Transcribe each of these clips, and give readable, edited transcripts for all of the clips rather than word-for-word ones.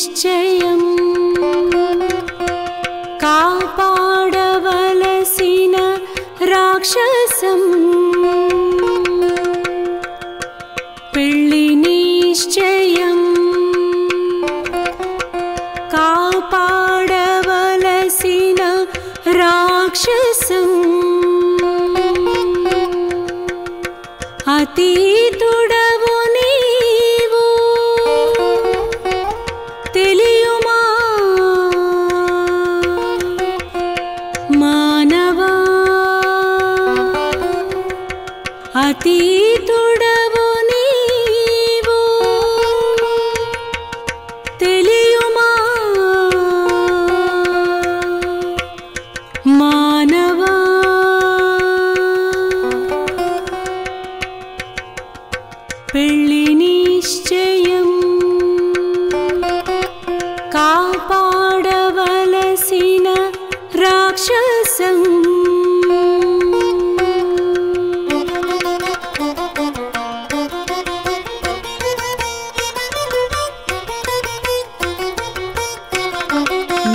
నిశ్చయం కాపాడవలసిన రాక్షసం పెళ్లి నిశ్చయం కాపాడవలసిన రాక్షసం అతీతుడవు నీవు తెలియుమా మానవా అతీతుడవు నీవు తెలియుమా మానవా పెళ్లి నిశ్చయం కాపాడవలసిన రాక్షసం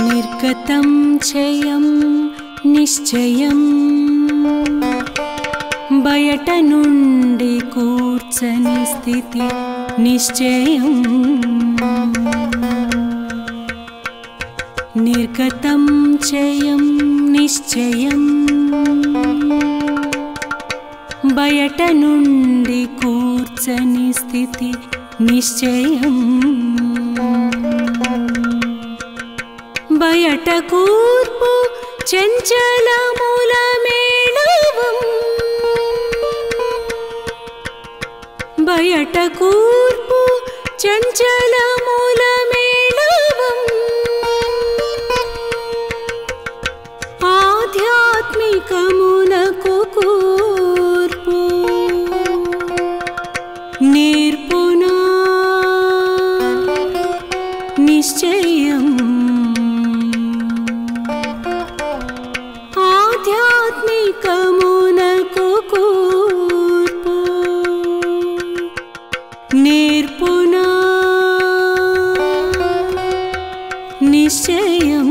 నిర్గతం చయం నిశ్చయం బయట నుండి కూర్చని స్థితి నిశ్చయం నిర్గతం చయం నిశ్చయం బయట నుండి కూర్చని స్థితి నిశ్చయం బయట కూర్పు చంచలముల మేళవం బయట కూర్పు చంచలముల మేళవం ఆధ్యాత్మికమునకు కూర్పు నేర్పునా నిశ్చయం ఆధ్యాత్మికమునకు కూర్పు నేర్పునా నిశ్చయం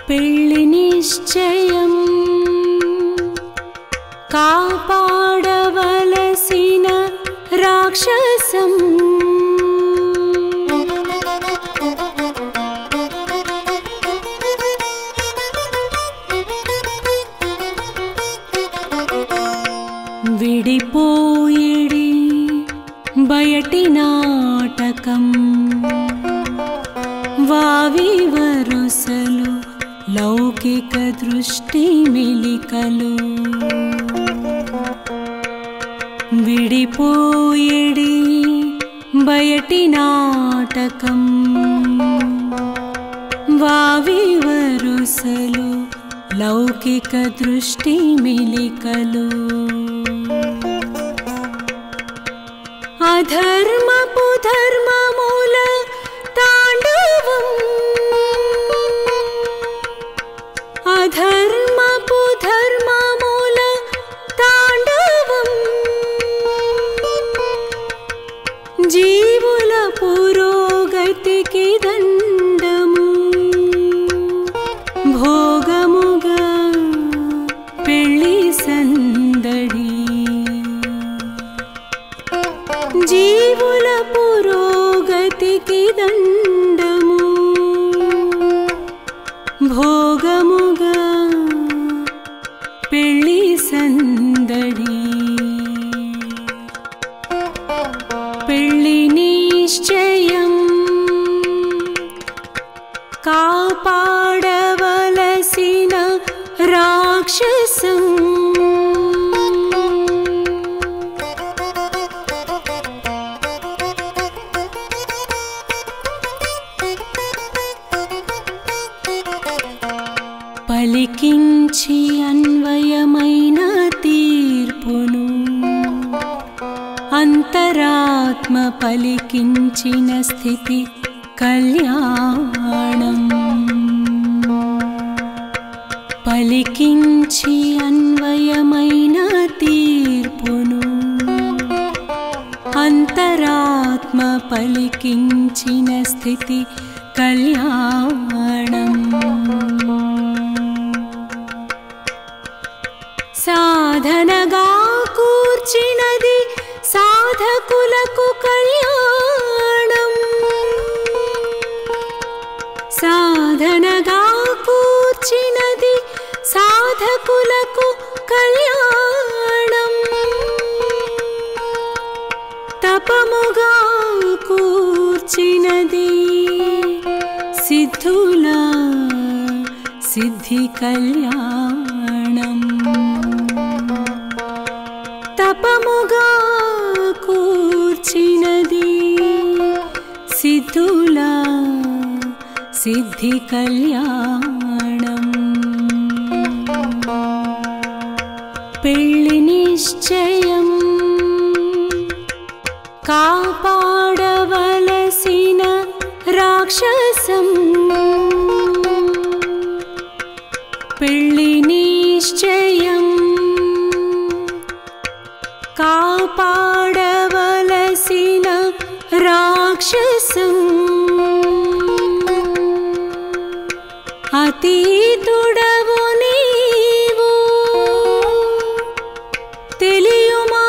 పెళ్లి నిశ్చయం కాపాడవలసిన రాక్షసం విడిపోయేడి బయటి నాటకం వావి వరుసలు లౌకిక దృష్టి మెలికలు విడిపోయేడి బయటి నాటకం వావి వరుసలు లౌకిక దృష్టి మెలికలు అధర్మపు ధర్మముల తాండవం అధర్మపు ధర్మముల తాండవం జీవుల పురోగతికి దండము భోగముగా పెళ్లి సందడి జీవుల పురోగతికి దండము భోగముగా పెళ్లి సందడి పెళ్లి నిశ్చయం కాపాడవలసిన రాక్షసం పలికించి అన్వయమైన తీర్పును అంతరాత్మ పలికించిన స్థితి కళ్యాణం పలికించి అన్వయమైన తీర్పును అంతరాత్మ పలికించిన స్థితి కళ్యాణం. సాధనగా కూర్చినది సాధకులకు కళ్యాణం. సాధనగా కూర్చినది సాధకులకు కళ్యాణం. తపముగా కూర్చినది సిద్ధుల సిద్ధి కళ్యాణం. తపముగా కూర్చినది సిద్ధుల సిద్ధి కళ్యాణం. పెళ్లి నిశ్చయం కాపాడవలసిన రాక్షసం. పెళ్లి నిశ్చయం కాపాడవలసిన రాక్షసం. అతీతుడవు నీవు తెలియుమా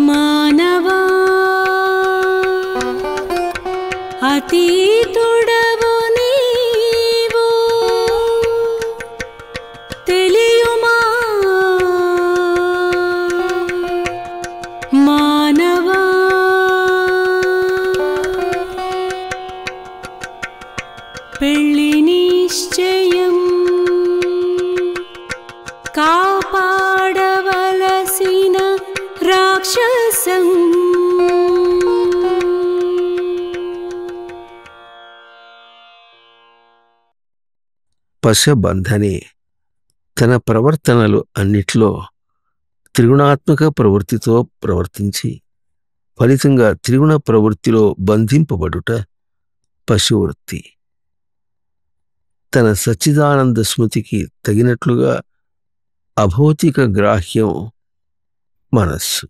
మానవా. అతీతుడవు నీవు తెలియుమా మానవా. పెళ్లి నిశ్చయం కాపాడవలసిన రాక్షసం. పశబంధని తన ప్రవర్తనలు అన్నిట్లో త్రిగుణాత్మక ప్రవృత్తితో ప్రవర్తించి ఫలితంగా త్రిగుణ ప్రవృత్తిలో బంధింపబడుట పశువృత్తి. తన సచ్చిదానంద స్మృతికి తగినట్లుగా అభౌతిక గ్రాహ్యం మనస్సు.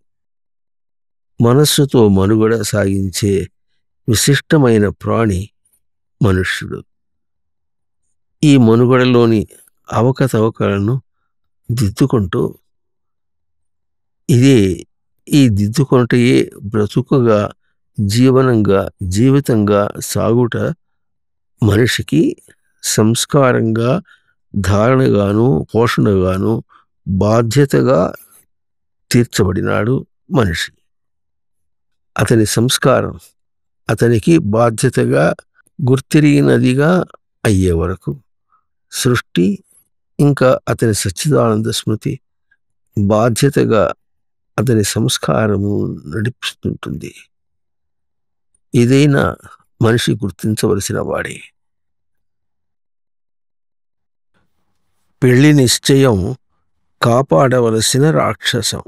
మనస్సుతో మనుగడ సాగించే విశిష్టమైన ప్రాణి మనుష్యుడు. ఈ మనుగడలోని అవకతవకలను దిద్దుకుంటూ ఈ దిద్దుకొనుటయే బ్రతుకుగా జీవనంగా జీవితంగా సాగుట మనిషికి సంస్కారంగా ధారణగాను పోషణగాను బాధ్యతగా తీర్చబడినాడు మనిషి. అతని సంస్కారం అతనికి బాధ్యతగా గుర్తిరిగినదిగా అయ్యే వరకు సృష్టి ఇంకా అతని సచ్చిదానంద స్మృతి బాధ్యతగా అతని సంస్కారము నడిపిస్తుంటుంది. ఇదైనా మనిషి గుర్తించవలసిన వాడే. పెళ్లి నిశ్చయం కాపాడవలసిన రాక్షసం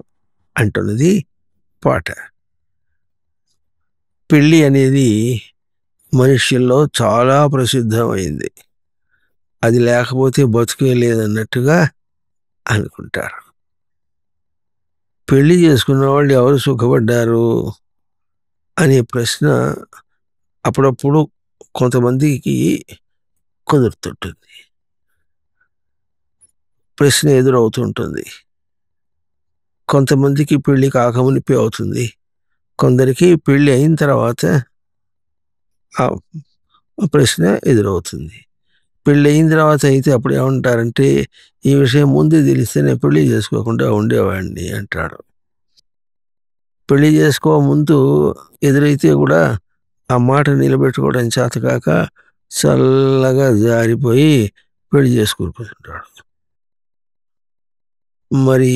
అంటున్నది పాట. పెళ్ళి అనేది మనుష్యుల్లో చాలా ప్రసిద్ధమైంది. అది లేకపోతే బతుకే లేదన్నట్టుగా అనుకుంటారు. పెళ్లి చేసుకున్న వాళ్ళు ఎవరు సుఖపడ్డారు అనే ప్రశ్న అప్పుడప్పుడు కొంతమందికి కుదురుతుంటుంది, ప్రశ్న ఎదురవుతుంటుంది. కొంతమందికి పెళ్లి కాకమునిపే అవుతుంది, కొందరికి పెళ్ళి అయిన తర్వాత ఆ ప్రశ్న ఎదురవుతుంది. పెళ్ళి అయిన తర్వాత అయితే అప్పుడు ఏమంటారంటే, ఈ విషయం ముందే తెలిస్తే నేను పెళ్లి చేసుకోకుండా ఉండేవాడిని అంటాడు. పెళ్లి చేసుకో ముందు ఎదురైతే కూడా ఆ మాట నిలబెట్టుకోవడం చేతకాక చల్లగా జారిపోయి పెళ్లి చేసుకుంటుంటాడు. మరి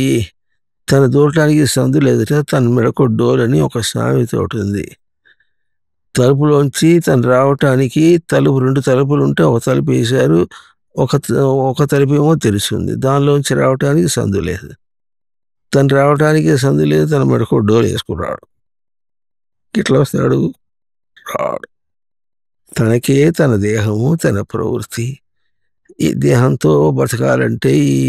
తన దూరటానికి సందు లేదట, తన మెడకు డోలని ఒక సామెత ఒకటి ఉంది. తలుపులోంచి తను రావటానికి రెండు తలుపులు ఉంటే ఒక తలుపు వేశారు, ఒక తలుపు ఏమో తెరిచింది. దానిలోంచి రావటానికి సందు లేదు. తను రావటానికి సందు లేదు, తన మెడకు డోలు వేసుకున్నాడు. ఇట్లా వస్తాడు, రాడు. తనకే తన దేహము, తన ప్రవృత్తి. ఈ దేహంతో బతకాలంటే ఈ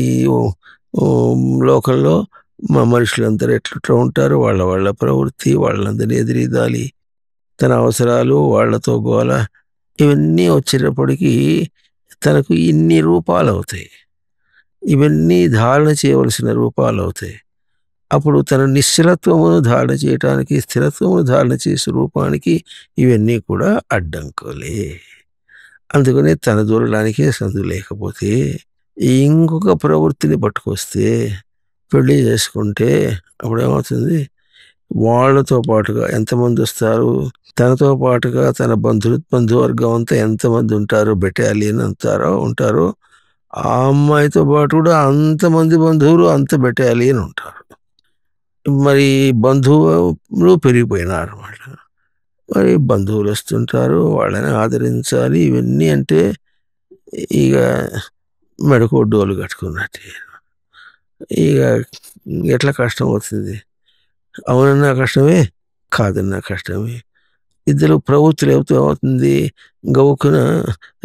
లోకంలో మా మనుషులందరూ ఎట్లా ఉంటారు, వాళ్ళ ప్రవృత్తి, వాళ్ళందరినీ ఎదిరిదాలి, తన అవసరాలు, వాళ్ళతో గోల, ఇవన్నీ వచ్చేటప్పటికి తనకు ఇన్ని రూపాలు అవుతాయి. ఇవన్నీ ధారణ చేయవలసిన రూపాలు అవుతాయి. అప్పుడు తన నిశ్చలత్వమును ధారణ చేయటానికి, స్థిరత్వమును ధారణ చేసే రూపానికి ఇవన్నీ కూడా అడ్డంకులే. అందుకనే తన దూరడానికే సందు లేకపోతే ఇంకొక ప్రవృత్తిని పట్టుకొస్తే పెళ్లి చేసుకుంటే అప్పుడు ఏమవుతుంది, వాళ్ళతో పాటుగా ఎంతమంది వస్తారు, తనతో పాటుగా తన బంధువర్గం అంతా ఎంతమంది ఉంటారు, బెటాలియన్ ఉంటారో ఆ అమ్మాయితో పాటు కూడా అంతమంది బంధువులు, అంత బెటాలియన్ ఉంటారు. మరి బంధువులు పెరిగిపోయినారు అన్నమాట. మరి బంధువులు వస్తుంటారు, వాళ్ళని ఆదరించాలి, ఇవన్నీ అంటే ఇక మెడకు డోలు కట్టుకున్నట్టు. ఇక ఎట్లా కష్టం అవుతుంది, అవునన్నా కష్టమే, కాదన్నా కష్టమే. ఇద్దరు ప్రవృత్తులు ఏమవుతుంది, గవుకున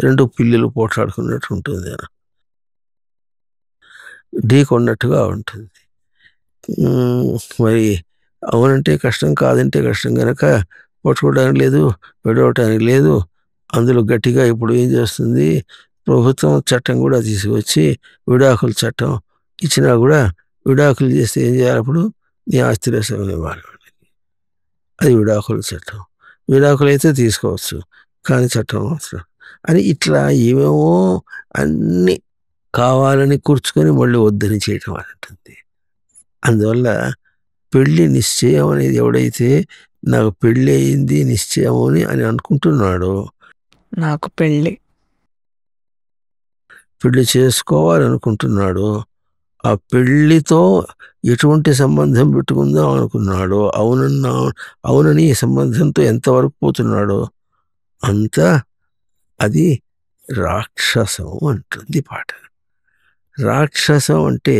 2 పిల్లలు పోట్లాడుకున్నట్టు ఉంటుంది, ఢీకొన్నట్టుగా ఉంటుంది. మరి అవునంటే కష్టం, కాదంటే కష్టం కనుక పట్టుకోవడానికి లేదు, విడవటానికి లేదు. అందులో గట్టిగా ఇప్పుడు ఏం చేస్తుంది, ప్రభుత్వం చట్టం కూడా తీసుకొచ్చి విడాకుల చట్టం ఇచ్చినా కూడా విడాకులు చేస్తే ఏం చేయాలి, అప్పుడు నీ ఆస్తిలో సగం ఇవ్వాలి. అది విడాకుల చట్టం. విడాకులు అయితే తీసుకోవచ్చు, కానీ చట్టం అవసరం అని ఇట్లా ఏమేమో అన్నీ కావాలని కూర్చుకొని మళ్ళీ వద్దని చేయటం అంటుంది. అందువల్ల పెళ్లి నిశ్చయం అనేది ఎవడైతే నాకు పెళ్ళి అయింది నిశ్చయము అని అనుకుంటున్నాడో, నాకు పెళ్ళి చేసుకోవాలనుకుంటున్నాడో, ఆ పెళ్లితో ఎటువంటి సంబంధం పెట్టుకుందాం అనుకున్నాడో, అవునని ఈ సంబంధంతో ఎంతవరకు పోతున్నాడో అంతా అది రాక్షసం అంటుంది పాట. రాక్షసం అంటే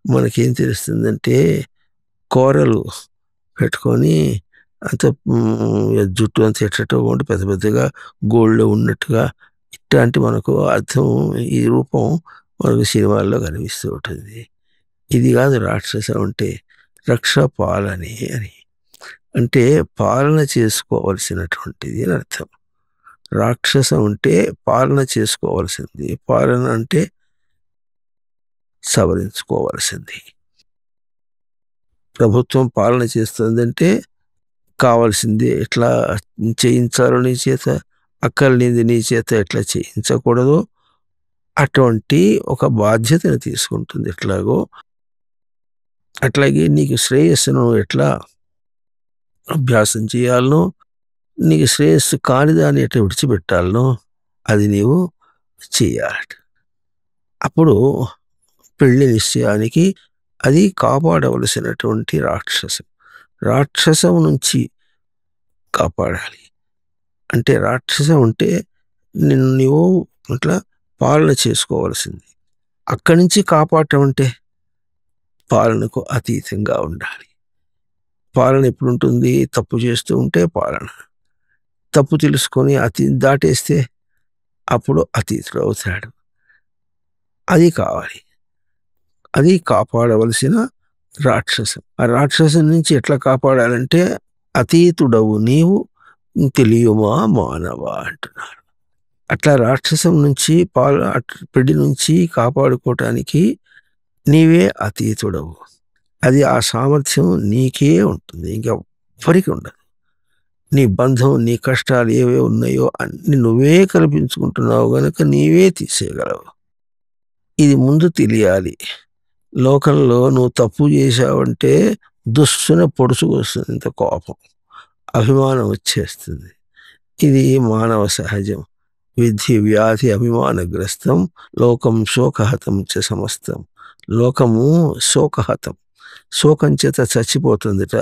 మనకేం తెలుస్తుందంటే, కూరలు పెట్టుకొని అంత జుట్టు అంత ఎట్లటో ఉండి పెద్ద పెద్దగా గోల్డ్లో ఉన్నట్టుగా ఇట్లాంటి మనకు అర్థం, ఈ రూపం మనకు సినిమాల్లో కనిపిస్తూ ఉంటుంది. ఇది కాదు రాక్షసం అంటే, రక్ష పాలని అని అంటే పాలన చేసుకోవలసినటువంటిది అని అర్థం. రాక్షసం అంటే పాలన చేసుకోవలసింది, పాలన అంటే సవరించుకోవలసింది. ప్రభుత్వం పాలన చేస్తుందంటే కావాల్సింది ఎట్లా చేయించాలో నీ చేత, అక్కర్లేనిది నీ చేత ఎట్లా చేయించకూడదో అటువంటి ఒక బాధ్యతను తీసుకుంటుంది. ఎట్లాగో అట్లాగే నీకు శ్రేయస్సును ఎట్లా అభ్యాసం చేయాలనో, నీకు శ్రేయస్సు కానిదాన్ని ఎట్లా విడిచిపెట్టాలనో అది నీవు చేయాలి. అప్పుడు పెళ్లి నిశ్చయానికి అది కాపాడవలసినటువంటి రాక్షసం నుంచి కాపాడాలి. అంటే రాక్షసం అంటే నీవు ఇట్లా పాలన చేసుకోవలసింది. అక్కడి నుంచి కాపాడటం అంటే పాలనకు అతీతంగా ఉండాలి. పాలన ఎప్పుడుంటుంది, తప్పు చేస్తూ ఉంటే పాలన, తప్పు తెలుసుకొని దాటేస్తే అప్పుడు అతీతుడు అవుతాడు. అది కావాలి, అది కాపాడవలసిన రాక్షసం. ఆ రాక్షసం నుంచి ఎట్లా కాపాడాలంటే, అతీతుడవు నీవు తెలియమా మానవ అంటున్నారు. అట్లా రాక్షసం నుంచి పెళ్లి నుంచి కాపాడుకోవటానికి నీవే అతీతుడవు. అది ఆ సామర్థ్యం నీకే ఉంటుంది, ఇంకెవ్వరికి ఉండదు. నీ బంధం, నీ కష్టాలు ఏవే ఉన్నాయో అన్ని నువ్వే కల్పించుకుంటున్నావు గనక నీవే తీసేయగలవు. ఇది ముందు తెలియాలి. లోకంలో నువ్వు తప్పు చేశావంటే దుస్సున పొడుచుకొస్తుంది, ఇంత కోపం, అభిమానం వచ్చేస్తుంది. ఇది మానవ సహజం. విద్ధి వ్యాధి అభిమానగ్రస్తం లోకం శోకహతం చ సమస్తం. లోకము శోకహతం, శోకం చేత చచ్చిపోతుందిట.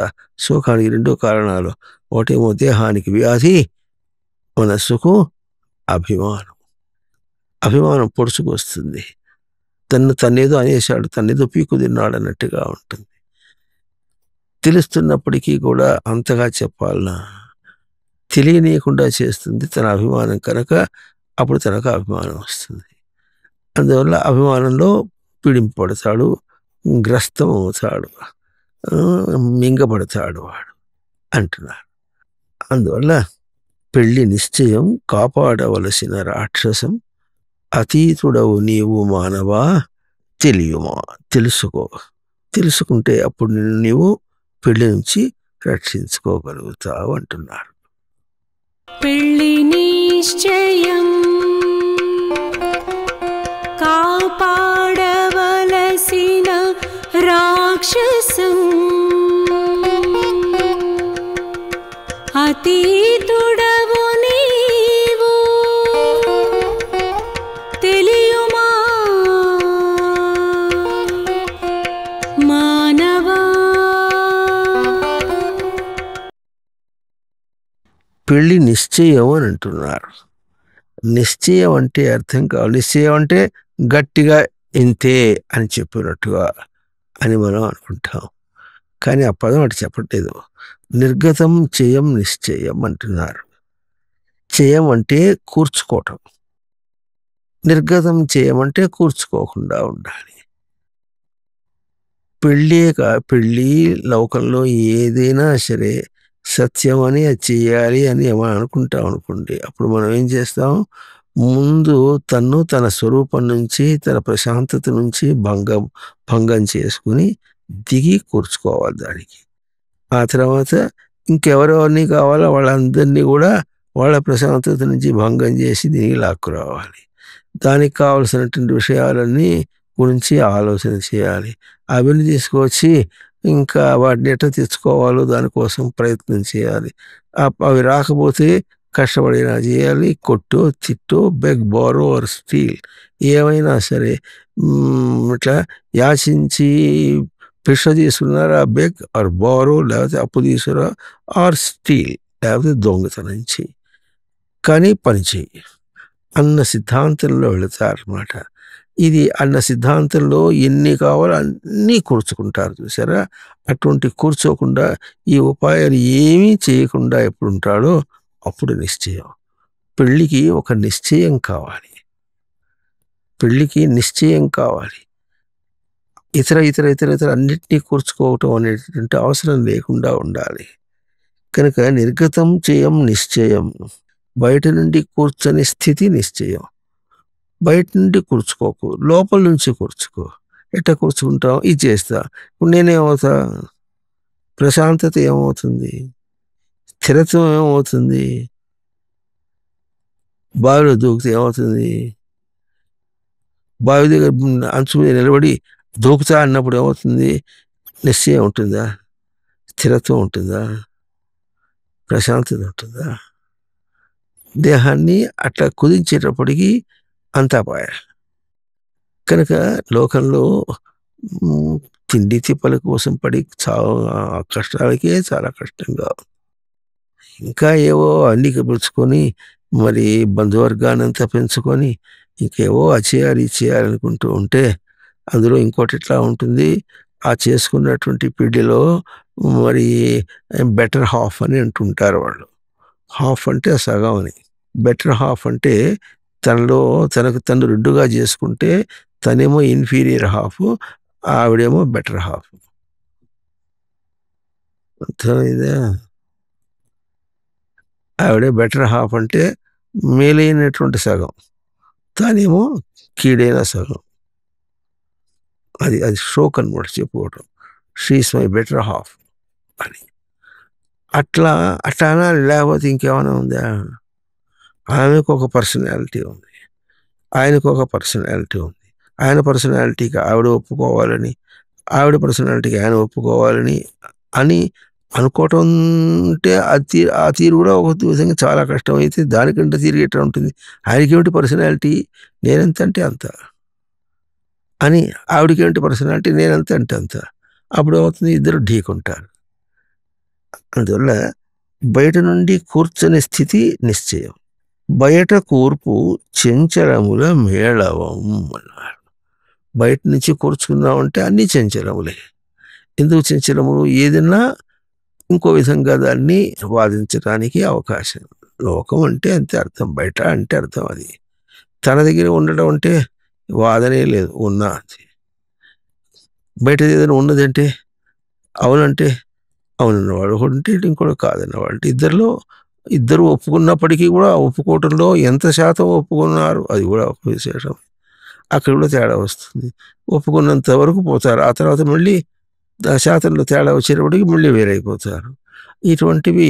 శోకానికి 2 కారణాలు, ఒకటేమో దేహానికి వ్యాధి, మనస్సుకు అభిమానం పొడుచుకొస్తుంది. తన్నేదో అనేశాడు, తన్నేదో పీకు తిన్నాడు అన్నట్టుగా ఉంటుంది. తెలుస్తున్నప్పటికీ కూడా అంతగా చెప్పాలనా, తెలియనీయకుండా చేస్తుంది తన అభిమానం కనుక. అప్పుడు తనకు అభిమానం వస్తుంది. అందువల్ల అభిమానంలో పీడింపబడతాడు, గ్రస్తమవుతాడు, మింగబడతాడు వాడు అంటున్నారు. అందువల్ల పెళ్లి నిశ్చయం కాపాడవలసిన రాక్షసం అతీతుడవు నీవు మానవా తెలియుమా, తెలుసుకుంటే అప్పుడు నిన్ను నీవు పెళ్లి నుంచి రక్షించుకోగలుగుతావు అంటున్నారు. పెళ్లి నిశ్చయం కాపాడవలసిన రాక్షసం అతీతుడవు నీవు తెలియుమా మానవా. పెళ్లి నిశ్చయం అని అంటున్నారు. నిశ్చయం అంటే అర్థం కావాలి. నిశ్చయం అంటే గట్టిగా ఇంతే అని చెప్పినట్టుగా అని మనం అనుకుంటాం, కానీ ఆ పదం అటు చెప్పట్లేదు. నిర్గతం చేయం నిశ్చయం అంటున్నారు. చేయం అంటే కూర్చుకోవటం, నిర్గతం చేయమంటే కూర్చుకోకుండా ఉండాలి. పెళ్ళి లోకంలో ఏదైనా సరే సత్యం అని అది చేయాలి అని మనం అనుకుంటాం అనుకోండి, అప్పుడు మనం ఏం చేస్తాం, ముందు తన స్వరూపం నుంచి తన ప్రశాంతత నుంచి భంగం చేసుకుని దిగి కూర్చుకోవాలి దానికి. ఆ తర్వాత ఇంకెవరెవరిని కావాలో వాళ్ళందరినీ కూడా వాళ్ళ ప్రశాంతత నుంచి భంగం చేసి దీనికి లాక్కురావాలి. దానికి కావలసినటువంటి విషయాలన్నీ గురించి ఆలోచన చేయాలి. అవన్నీ తీసుకొచ్చి ఇంకా వాటిని ఎట్లా తెచ్చుకోవాలో దానికోసం ప్రయత్నం చేయాలి. అవి రాకపోతే కష్టపడినా చేయాలి. కొట్టు తిట్టు, బెగ్, బోరో ఆర్ స్టీల్, ఏమైనా సరే ఇట్లా యాచించి భిక్ష తీసుకున్నారా, బెగ్ ఆర్ బోరో, లేకపోతే అప్పు తీసుకురా, ఆర్ స్టీల్, లేకపోతే దొంగతనం చెయ్యి, కానీ పని చెయ్యి అన్న సిద్ధాంతంలో వెళతారన్నమాట. ఇది అన్న సిద్ధాంతంలో ఎన్ని కావాలో అన్నీ కూర్చుకుంటారు చూసారా. అటువంటి కూర్చోకుండా ఈ ఉపాయాలు ఏమీ చేయకుండా ఎప్పుడు ఉంటాడో అప్పుడు నిశ్చయం. పెళ్ళికి ఒక నిశ్చయం కావాలి, పెళ్ళికి నిశ్చయం కావాలి. ఇతర అన్నిటినీ కూర్చుకోవటం అనేటువంటి అవసరం లేకుండా ఉండాలి. కనుక నిర్గతం చేయం నిశ్చయం, బయట నుండి కూర్చొని స్థితి నిశ్చయం. బయట నుండి కూర్చుకోకు, లోపల నుంచి కూర్చుకో. ఎట్లా కూర్చుకుంటాం, ఇది చేస్తా, ఇప్పుడు నేనేమవుతా, ప్రశాంతత ఏమవుతుంది, స్థిరత్వం ఏమవుతుంది, బావిలో దూకితే ఏమవుతుంది, బావి దగ్గర అంచు మీద నిలబడి దూకుతా అన్నప్పుడు ఏమవుతుంది, నిశ్చయం ఉంటుందా, స్థిరత్వం ఉంటుందా, ప్రశాంతత ఉంటుందా? దేహాన్ని అట్లా కుదించేటప్పటికీ అంతా పాయ. కనుక లోకంలో తిండి తిప్పల కోసం పడి కష్టాలకే చాలా కష్టంగా, ఇంకా ఏవో అన్ని పిలుచుకొని మరి బంధువర్గానంతా పెంచుకొని ఇంకేవో అది చేయాలనుకుంటూ ఉంటే అందులో ఇంకోటి ఎట్లా ఉంటుంది, ఆ చేసుకున్నటువంటి పీడిలో మరి బెటర్ హాఫ్ అని అంటుంటారు వాళ్ళు. హాఫ్ అంటే సగం అని, బెటర్ హాఫ్ అంటే తనకు తను రెండుగా చేసుకుంటే తనేమో ఇన్ఫీరియర్ హాఫ్, ఆవిడేమో బెటర్ హాఫ్. అర్థమైందా? ఆవిడే బెటర్ హాఫ్ అంటే మేలైనటువంటి సగం, తానేమో కీడైన సగం. అది షోక్ అనమాట చెప్పుకోవటం, షీఈస్ మై బెటర్ హాఫ్ అని. అట్లా అనాలి, లేకపోతే ఇంకేమైనా ఉందా? ఆమెకు ఒక పర్సనాలిటీ ఉంది, ఆయనకు ఒక పర్సనాలిటీ ఉంది. ఆయన పర్సనాలిటీకి ఆవిడ ఒప్పుకోవాలని, ఆవిడ పర్సనాలిటీకి ఆయన ఒప్పుకోవాలని అని అనుకోవటం అంటే ఆ తీరు కూడా ఒక విధంగా చాలా కష్టం. అయితే దానికంటే తీరు ఎట్లా ఉంటుంది, ఆయనకేమిటి పర్సనాలిటీ, నేనెంత అంటే అంత అని, ఆవిడకేమిటి పర్సనాలిటీ, నేనెంత అంటే అంత. అప్పుడు ఏమవుతుంది, ఇద్దరు ఢీకుంటారు. అందువల్ల బయట నుండి కూర్చొని స్థితి నిశ్చయం, బయట కూర్పు చెంచలముల మేళవం అన్నారు. బయట నుంచి కూర్చుకున్నామంటే అన్ని చెంచలములే. ఎందుకు చెంచలములు? ఏదన్నా ఇంకో విధంగా దాన్ని వాదించడానికి అవకాశం. లోకం అంటే అంతే అర్థం, బయట అంటే అర్థం అది. తన దగ్గర ఉండడం అంటే వాదనే లేదు, ఉన్నా అది. బయట ఏదైనా ఉన్నదంటే అవునంటే అవునన్నవాడు ఒకటి ఉంటే ఇంకోటి కాదన్నవాడు. ఇద్దరు ఒప్పుకున్నప్పటికీ కూడా ఒప్పుకోవటంలో ఎంత శాతం ఒప్పుకున్నారు అది కూడా ఒక విశేషం. అక్కడ కూడా తేడా వస్తుంది. ఒప్పుకున్నంత వరకు పోతారు, ఆ తర్వాత మళ్ళీ ఆ శాతంలో తేడా వచ్చేటప్పటికి మళ్ళీ వేరైపోతారు. ఇటువంటివి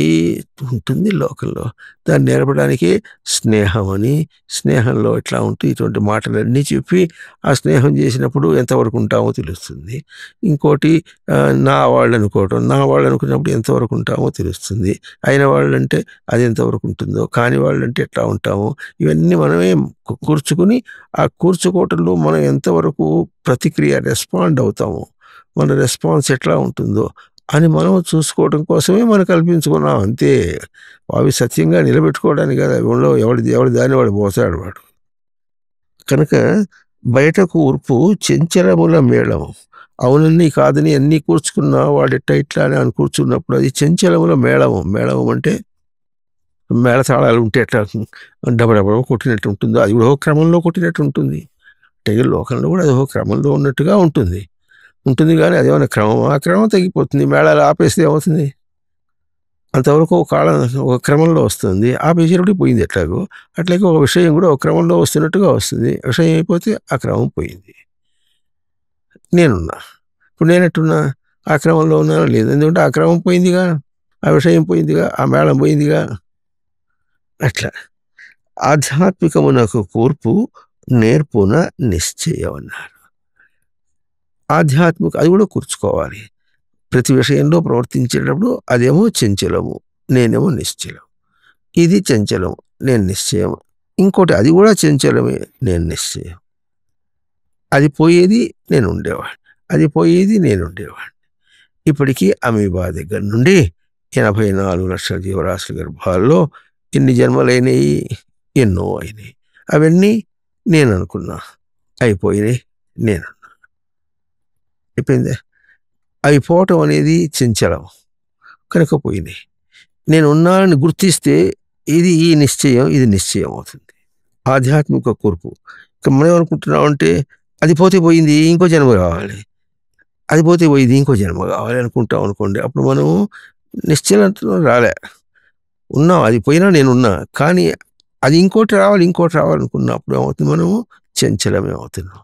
ఉంటుంది లోకంలో. దాన్ని నేర్పడానికి స్నేహం అని, స్నేహంలో ఇట్లా ఉంటూ ఇటువంటి మాటలన్నీ చెప్పి ఆ స్నేహం చేసినప్పుడు ఎంతవరకు ఉంటామో తెలుస్తుంది. ఇంకోటి నా వాళ్ళు అనుకోవటం, నా వాళ్ళు అనుకున్నప్పుడు ఎంతవరకు ఉంటామో తెలుస్తుంది. అయిన వాళ్ళంటే అది ఎంతవరకు ఉంటుందో, కాని వాళ్ళంటే ఎట్లా ఉంటామో ఇవన్నీ మనమే కూర్చుకుని ఆ కూర్చుకోవటంలో మనం ఎంతవరకు ప్రతిక్రియ రెస్పాండ్ అవుతామో, మన రెస్పాన్స్ ఎట్లా ఉంటుందో అని మనం చూసుకోవడం కోసమే మనం కల్పించుకున్నాం అంతే. అవి సత్యంగా నిలబెట్టుకోవడానికి కదా. ఎవడి దాన్ని వాడు పోతాడు వాడు. కనుక బయట కూర్పు చెంచలముల మేళము. అవునన్నీ కాదని అన్నీ కూర్చుకున్నా వాడిట్ట ఇట్లా అని కూర్చున్నప్పుడు అది చెంచలముల మేళము. మేళము అంటే మేళతాళాలు ఉంటే ఎట్లా డబడబడ కొట్టినట్టు ఉంటుందో అది కూడా ఒక క్రమంలో కొట్టినట్టు ఉంటుంది. అంటే లోకంలో కూడా అది ఒక క్రమంలో ఉన్నట్టుగా ఉంటుంది కానీ అదేమైనా ఆ క్రమం తగ్గిపోతుంది. మేళాలు ఆపేస్తే ఏమవుతుంది? అంతవరకు ఒక క్రమంలో వస్తుంది, ఆపేసేటప్పుడు పోయింది. అట్లాగే ఒక విషయం కూడా ఒక క్రమంలో వస్తున్నట్టుగా వస్తుంది. విషయం అయిపోతే ఆ క్రమం పోయింది. నేనున్నా, ఇప్పుడు నేనెట్టున్నా? ఆ క్రమంలో ఉన్నానో లేదు. ఎందుకంటే ఆ క్రమం పోయిందిగా, ఆ విషయం పోయిందిగా, ఆ మేళం పోయిందిగా. అట్లా ఆధ్యాత్మికమునకు కూర్పు నేర్పున నిశ్చయం అన్నారు. ఆధ్యాత్మిక అది కూడా కూర్చుకోవాలి. ప్రతి విషయంలో ప్రవర్తించేటప్పుడు అదేమో చంచలము, నేనేమో నిశ్చలం. ఇది చంచలం, నేను నిశ్చయం. ఇంకోటి అది కూడా చంచలమే, నేను నిశ్చయం. అది పోయేది నేను ఉండేవాడిని, అది పోయేది నేను ఉండేవాడిని. ఇప్పటికీ అమీబా దగ్గర నుండి 84 లక్షల జీవరాశుల గర్భాల్లో ఎన్ని జన్మలైనవి, ఎన్నో అయినాయి. అవన్నీ నేను అనుకున్నా, అయిపోయినాయి, నేనున్నా. అయిపోయిందే. అవి పోవటం అనేది చంచలం కనుక పోయినాయి. నేను ఉన్నానని గుర్తిస్తే ఇది ఈ నిశ్చయం, ఇది నిశ్చయం అవుతుంది. ఆధ్యాత్మిక కూర్పు. మనం ఏమనుకుంటున్నామంటే అది పోతే పోయింది, ఇంకో జన్మ కావాలి, అది పోతే పోయింది, ఇంకో జన్మ కావాలి అనుకుంటాం అనుకోండి. అప్పుడు మనం నిశ్చలంతో రాలే, ఉన్నాం, అది పోయినా నేనున్నా. కానీ అది ఇంకోటి రావాలనుకున్నప్పుడు ఏమవుతుంది? మనము చంచలమే అవుతున్నాం.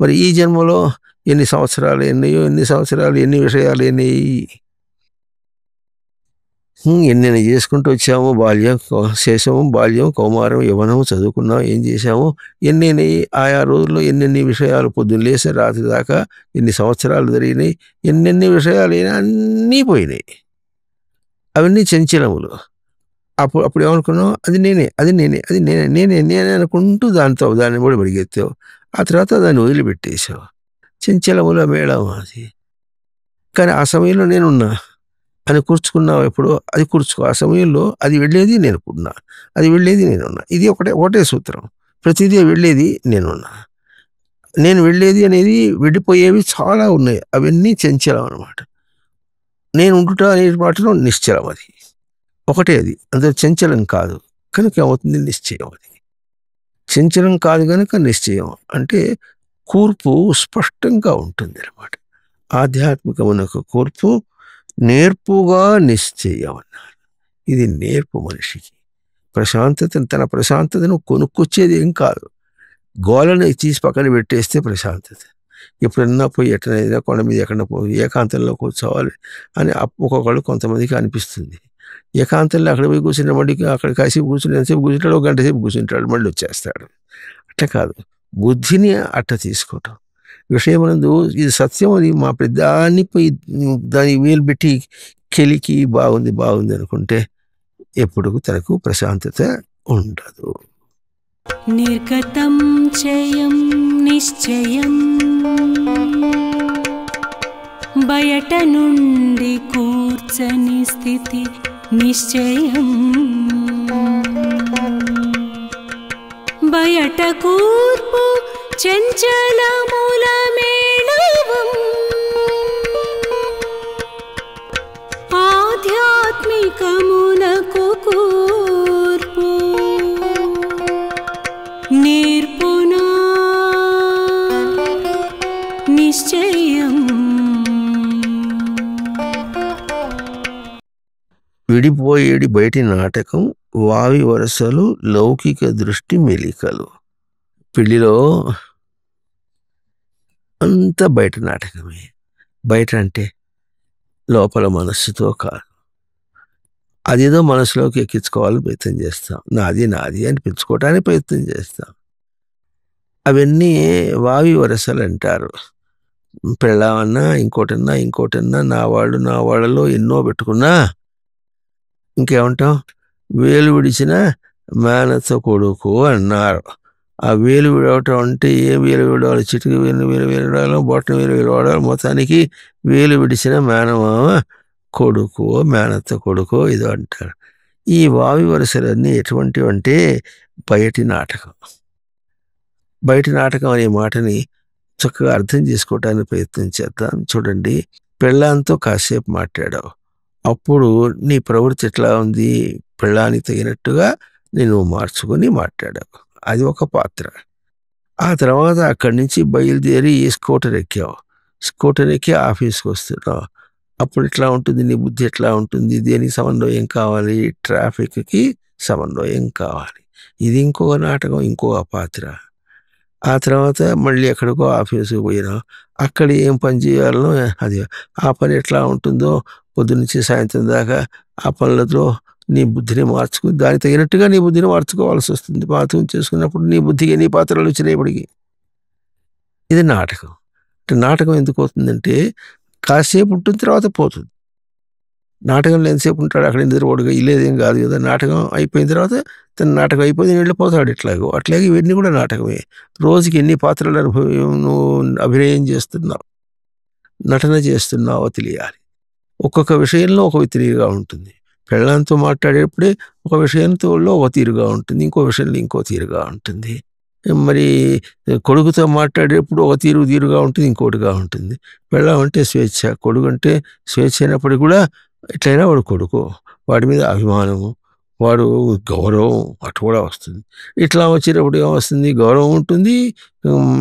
మరి ఈ జన్మలో ఎన్ని సంవత్సరాలు ఎన్నయో, ఎన్ని విషయాలు ఎన్నయ్యి, ఎన్నెన్ని చేసుకుంటూ వచ్చాము. శేషము, బాల్యం, కౌమారం, యవ్వనము, చదువుకున్నాం, ఏం చేశాము, ఎన్నెన్ని ఆయా రోజుల్లో ఎన్నెన్ని విషయాలు, పొద్దున్న లేసి రాత్రి దాకా ఎన్ని సంవత్సరాలు జరిగినాయి, ఎన్నెన్ని విషయాలు అయినా అన్నీ పోయినాయి. అవన్నీ చంచలములు. అప్పుడు ఏమనుకున్నావు? అది నేనే అనుకుంటూ దాన్ని కూడా పరిగెత్తావు. ఆ తర్వాత దాన్ని వదిలిపెట్టేశావు. చంచలముల మేళం అది. కానీ ఆ సమయంలో నేనున్నా అని కూర్చుకున్నావు. ఎప్పుడో అది కూర్చుకో. ఆ సమయంలో అది వెళ్ళేది నేనుకున్నా, అది వెళ్ళేది నేనున్నా. ఇది ఒకటే సూత్రం. ప్రతిదీ వెళ్ళేది నేనున్నా. నేను వెళ్ళేది అనేది వెళ్ళిపోయేవి చాలా ఉన్నాయి. అవన్నీ చంచలం అన్నమాట. నేను ఉండుట అనే మాటలో నిశ్చలం. అది ఒకటే, అది అందులో చంచలం కాదు కనుక ఏమవుతుంది? నిశ్చయం. అది చంచలం కాదు కనుక నిశ్చయం. అంటే కూర్పు స్పష్టంగా ఉంటుంది అన్నమాట. ఆధ్యాత్మికమునకు కూర్పు నేర్పుగా నిశ్చయం అన్నారు. ఇది నేర్పు మనిషికి. తన ప్రశాంతతను కొనుక్కొచ్చేది ఏం కాదు. గోలను తీసి పక్కన పెట్టేస్తే ప్రశాంతత. ఎప్పుడన్నా పోయి ఎక్కడైనా కొండ మీద ఎక్కడ పోయి ఏకాంతంలో కూర్చోవాలి అని ఒక్కొక్కళ్ళు కొంతమందికి అనిపిస్తుంది. ఏకాంతంలో అక్కడ పోయి కూర్చున్న వాడికి అక్కడ కాసేపు కూర్చుని ఎంతసేపు కూర్చుంటాడు, 1 గంట సేపు కూర్చుంటాడు, మళ్ళీ వచ్చేస్తాడు. అట్లా కాదు, బుద్ధిని అట్ట తీసుకోవటం. విషయమునందు ఇది సత్యం అని మా పెద్దాన్ని పోయి దాని వేలు పెట్టి కెలికి బాగుంది అనుకుంటే ఎప్పుడు తనకు ప్రశాంతత ఉండదు. నిర్గతం చయం నిశ్చయం, బయట నుండి కూర్చని స్థితి నిశ్చయం. బయట కూర్పు చంచలముల మేళవం, ఆధ్యాత్మికమునకు కూర్పు నేర్పునా నిశ్చయం. విడిపోయేడి బయటి నాటకం వావి వరసలు లౌకిక దృష్టి మెలికలు. పెళ్లిలో అంతా బయట నాటకమే. బయట అంటే లోపల మనస్సుతో కాదు. అదేదో మనసులోకి ఎక్కించుకోవాలని ప్రయత్నం చేస్తాం. నాది నాది అనిపించుకోవడానికి ప్రయత్నం చేస్తాం. అవన్నీ వావి వరసలు అంటారు. పెళ్ళామన్నా ఇంకోటన్నా నా వాళ్ళలో ఎన్నో పెట్టుకున్నా ఇంకేమంటాం, వేలు విడిచిన మేనత్త కొడుకు అన్నారు. ఆ వేలు విడవటం అంటే ఏ వేలు విడవాలి, చిటికి వేలు విడవాలి, బొట్టన వేలు విడవాలి, మొత్తానికి వేలు విడిచిన మేనమామ కొడుకు మేనత్త కొడుకు ఇదో అంటారు. ఈ వావి వరుసలన్నీ ఎటువంటివి అంటే బయటి నాటకం. బయటి నాటకం అనే మాటని చక్కగా అర్థం చేసుకోవటానికి ప్రయత్నం చేద్దాం. చూడండి, పెళ్ళాంతో కాసేపు మాట్లాడావు, అప్పుడు నీ ప్రవృత్తి ఎట్లా ఉంది, పెళ్ళానికి తగినట్టుగా నేను మార్చుకొని మాట్లాడావు, అది ఒక పాత్ర. ఆ తర్వాత అక్కడి నుంచి బయలుదేరి స్కూటర్ ఎక్కావు, స్కూటర్ ఎక్కి ఆఫీస్కి వస్తున్నావు, అప్పుడు ఎట్లా ఉంటుంది నీ బుద్ధి, ఎట్లా ఉంటుంది, దేనికి సమన్వయం కావాలి, ట్రాఫిక్కి సమన్వయం కావాలి, ఇది ఇంకొక నాటకం, ఇంకొక పాత్ర. ఆ తర్వాత మళ్ళీ ఎక్కడికో ఆఫీసుకు పోయినా అక్కడ ఏం పని చేయాలనో అది, ఆ పని ఎట్లా ఉంటుందో పొద్దున్నుంచి సాయంత్రం దాకా ఆ పనులతో నీ బుద్ధిని మార్చుకుని దానికి తగినట్టుగా నీ బుద్ధిని మార్చుకోవాల్సి వస్తుంది. మార్చుకుని చేసుకున్నప్పుడు నీ బుద్ధికి ఎన్ని పాత్రలు వచ్చినాయిప్పటికి. ఇది నాటకం. అంటే నాటకం ఎందుకు అవుతుందంటే కాసేపు ఉంటుంది, తర్వాత పోతుంది. నాటకంలో ఎంతసేపు ఉంటాడు, అక్కడ నిద్రపోడుగా ఇల్లేదేం కాదు కదా. నాటకం అయిపోయిన తర్వాత తన నాటకం అయిపోయింది, వెళ్ళిపోతాడు. ఇట్లాగో అట్లాగే ఇవన్నీ కూడా నాటకమే. రోజుకి ఎన్ని పాత్రలు నువ్వు అభినయం చేస్తున్నావు, నటన చేస్తున్నావో తెలియాలి. ఒక్కొక్క విషయంలో ఒక తీరుగా ఉంటుంది. పెళ్ళాంతో మాట్లాడేటప్పుడే ఒక విషయంతో ఒక తీరుగా ఉంటుంది, ఇంకో విషయంలో ఇంకో తీరుగా ఉంటుంది. మరి కొడుకుతో మాట్లాడేటప్పుడు ఒక తీరుగా ఉంటుంది, ఇంకోటిగా ఉంటుంది. పెళ్ళాం అంటే స్వేచ్ఛ, కొడుకు అంటే స్వేచ్ఛ అయినప్పటికీ కూడా ఎట్లయినా వాడు కొడుకు, వాడి మీద అభిమానము, వాడు గౌరవం అటు కూడా వస్తుంది. ఇట్లా వచ్చేటప్పుడు ఏమొస్తుంది, గౌరవం ఉంటుంది,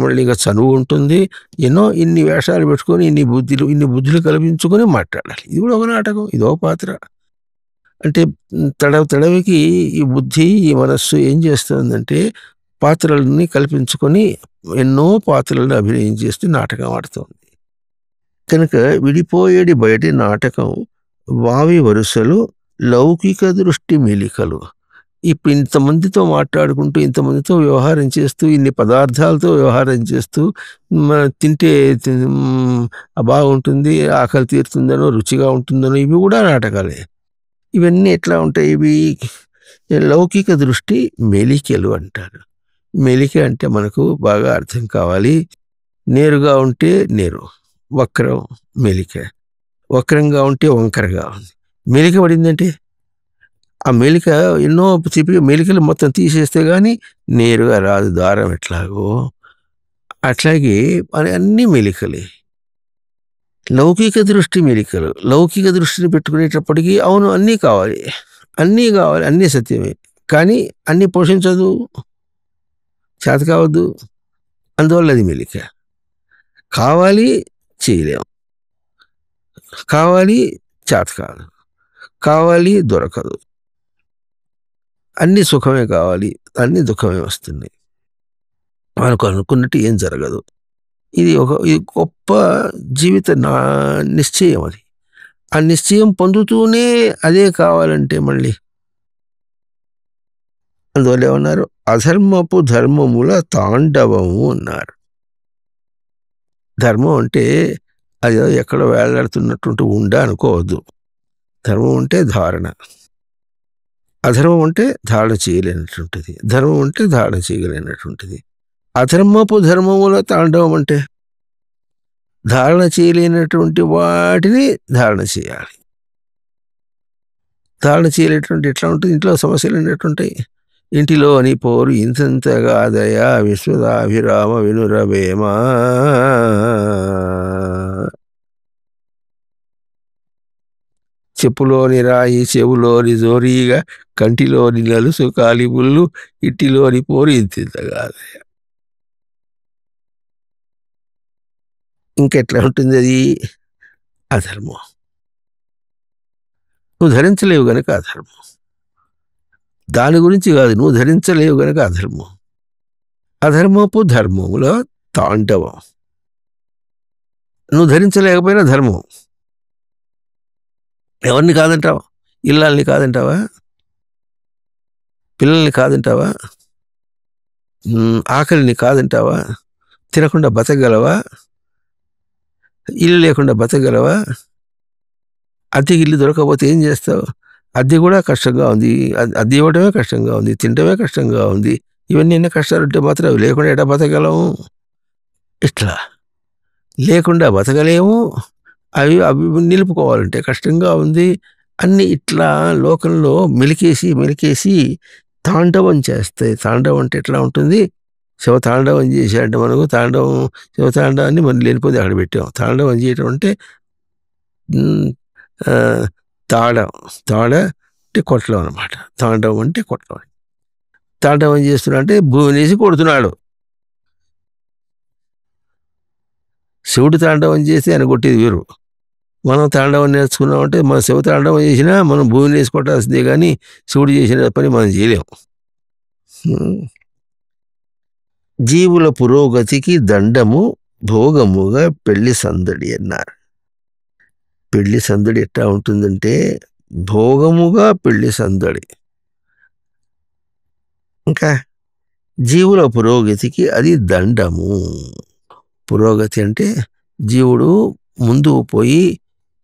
మళ్ళీ ఇంకా చనువు ఉంటుంది. ఇన్ని వేషాలు పెట్టుకొని ఇన్ని బుద్ధులు కల్పించుకొని మాట్లాడాలి. ఇది కూడా ఒక నాటకం, ఇదో పాత్ర. అంటే తడవికి ఈ బుద్ధి, ఈ మనస్సు ఏం చేస్తుందంటే పాత్రలని కల్పించుకొని ఎన్నో పాత్రలను అభినయం చేస్తూ నాటకం ఆడుతుంది. కనుక విడిపోయేడి బయటి నాటకం వావి వరుసలు లౌకిక దృష్టి మెలికలు. ఇప్పుడు ఇంతమందితో మాట్లాడుకుంటూ, ఇంతమందితో వ్యవహారం చేస్తూ, ఇన్ని పదార్థాలతో వ్యవహారం చేస్తూ, తింటే బాగుంటుంది, ఆకలి తీరుతుందనో, రుచిగా ఉంటుందనో, ఇవి కూడా నాటకాలే. ఇవన్నీ ఎట్లా ఉంటాయి, ఇవి లౌకిక దృష్టి మెలికలు అంటారు. మెలిక అంటే మనకు బాగా అర్థం కావాలి. నేరుగా ఉంటే నేరు, వక్రం మెలిక, వక్రంగా ఉంటే వంకరగా ఉంది. మెలిక పడిందంటే ఆ మెలిక ఎన్నో చెప్పి మెలికలు మొత్తం తీసేస్తే కానీ నేరుగా రాదు, దారం ఎట్లాగో అట్లాగే అన్ని మెలికలే. లౌకిక దృష్టి మెలికలు. లౌకిక దృష్టిని పెట్టుకునేటప్పటికీ అవును అన్నీ కావాలి, అన్నీ సత్యమే, కానీ అన్నీ పోషించదు, చేత కావద్దు, అందువల్ల అది మెలిక. కావాలి చేయలేం, కావాలి చేత కాదు, కావాలి దొరకదు, అన్ని సుఖమే కావాలి, అన్ని దుఃఖమే వస్తుంది, మనకు అనుకున్నట్టు ఏం జరగదు. ఇది గొప్ప జీవిత నిశ్చయం. అది ఆ నిశ్చయం పొందుతూనే అదే కావాలంటే మళ్ళీ అందువల్ల ఏమన్నారు, అధర్మపు ధర్మముల తాండవము అన్నారు. ధర్మం అంటే అది ఎక్కడో వేలాడుతున్నట్టు అనుకోవద్దు. ధర్మం అంటే ధారణ, అధర్మం అంటే ధారణ చేయలేనటువంటిది, ధర్మం అంటే ధారణ చేయగలిగినటువంటిది. అధర్మపు ధర్మముల తాండవం అంటే ధారణ చేయలేనటువంటి వాటిని ధారణ చేయాలి. ధారణ చేయలేటువంటి ఎట్లా ఉంటుంది, ఇంట్లో సమస్యలు అనేటువంటాయి. ఇంటిలోని పోరు ఇంతంతగా దయా విశ్వదాభిరామ వినురవేమా, చెప్పులోని రాయి చెవులోని జోరీగా, కంటిలోని నలుసు కాలిబుళ్ళు, ఇంటిలోని పోరు ఇంతంతగా దయ. ఇంకెట్లా ఉంటుంది అది, అధర్మం. నువ్వు ధరించలేవు గనక అధర్మం. దాని గురించి కాదు, నువ్వు ధరించలేవు గనక అధర్మం. అధర్మపు ధర్మములో తాండవం. నువ్వు ధరించలేకపోయినా ధర్మం. ఎవరిని కాదంటావా? ఇల్లాల్ని కాదంటావా? పిల్లల్ని కాదంటావా? ఆకలిని కాదంటావా? తినకుండా బతకగలవా? ఇల్లు లేకుండా బతకగలవా? అద్దెకి ఇల్లు దొరకకపోతే ఏం చేస్తావు? అద్దె కూడా కష్టంగా ఉంది, అద్దె ఇవ్వడమే కష్టంగా ఉంది, తినడమే కష్టంగా ఉంది. ఇవన్నీ ఎన్ని కష్టాలు ఉంటే మాత్రం అవి లేకుండా ఎట్లా బతకగలము? ఇట్లా లేకుండా బతకలేము, అవి అవి నిలుపుకోవాలంటే కష్టంగా ఉంది. అన్ని ఇట్లా లోకంలో మెలికేసి తాండవం చేస్తాయి. తాండవం అంటే ఎట్లా ఉంటుంది? శివతాండవం చేశాడంటే మనకు శివతాండవాన్ని మనం లేనిపోతే అక్కడ పెట్టాం. తాండవం చేయటం అంటే తాడ అంటే కొట్టడం అనమాట. తాండవం అంటే కొట్టడం. తాండవం చేస్తున్నాడు అంటే భూమినేసి కొడుతున్నాడు. శివుడు తాండవం చేసి ఆయన కొట్టేది వేరు. మనం తాండవం నేర్చుకున్నామంటే మన శివ తాండవం చేసినా మనం భూమిని వేసి కొట్టాల్సిందే కానీ శివుడు చేసిన పని మనం చేయలేము. జీవుల పురోగతికి దండము భోగముగా పెళ్లి సందడి అన్నారు. పెళ్లి సందడి ఎట్లా ఉంటుందంటే భోగముగా పెళ్లి సందడి. ఇంకా జీవుల పురోగతికి అది దండము. పురోగతి అంటే జీవుడు ముందుకు పోయి